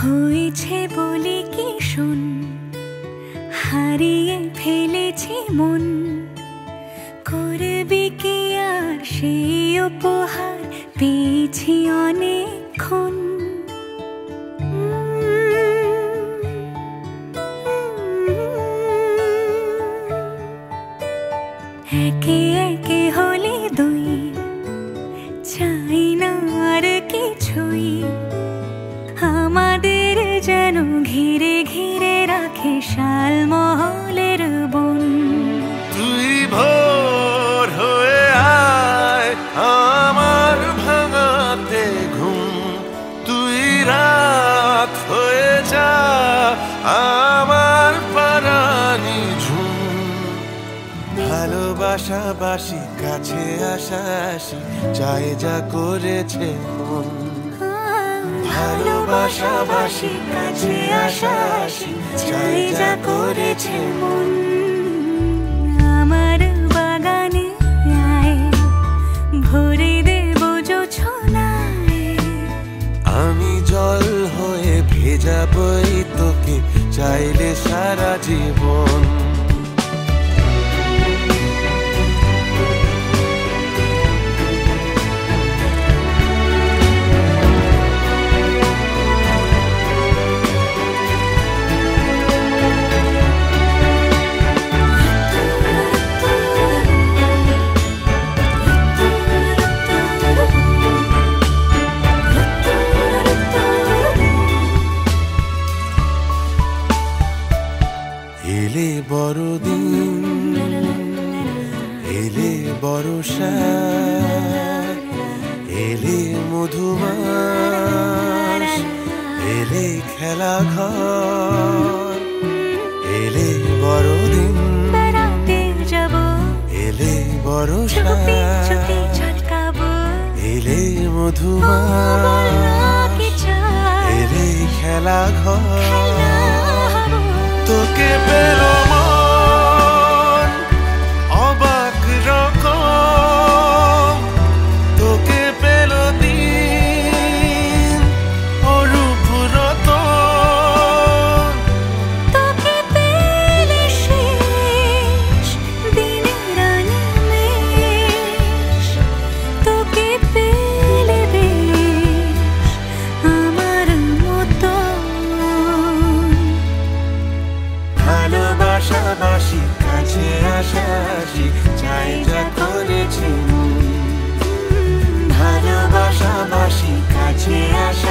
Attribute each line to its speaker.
Speaker 1: হয়েছে বলে কি শোন, হারিয়ে ফেলেছি মন। করবি কি আর সেই উপহার, পেয়েছি অনেকক্ষণ। একে একে হলে দুই, চাই না আর কিছুই। আমাদের যেন ঘিরে ঘিরে রাখে শালমহলের বন।
Speaker 2: তুই ভোর হয়ে আয় আমার ভাঙাতে ঘুম, তুই রাত হয়ে যা আমার পারানি ঝুম। ভালোবাসাবাসি কাছে আসাসি চাই যা করেছে মন। ভালোবাসাবাসি কাছে আসাসি চাই যা করেছে মন।
Speaker 1: আমার বাগানে আয়, ভরে দেব জোছনায়।
Speaker 2: আমি জল হয়ে ভেজাবই তোকে চাইলে সারা জীবন। এলে বড়দিন, এলে বর্ষা, এলে মধুমাস, এলে খেলা ঘর। এলে বড়দিন,
Speaker 1: বেড়াতে যাব,
Speaker 2: এলে বর্ষা,
Speaker 1: চুপি চুপি ঝলকাবো।
Speaker 2: এলে মধুমাস, এলে খেলা ঘর। তোকে পেল মন অবাক রকম, তোকে পেল দিন অরূপ রতন।
Speaker 1: তোকে পেলে শেষ দিনের আনিমেষ, তোকে পেলে বেশ আমার মতো।
Speaker 2: ভালোবাসাবাসি কাছে আসাসি চাই যা করেছি মন। ভালোবাসাবাসি কাছে আসা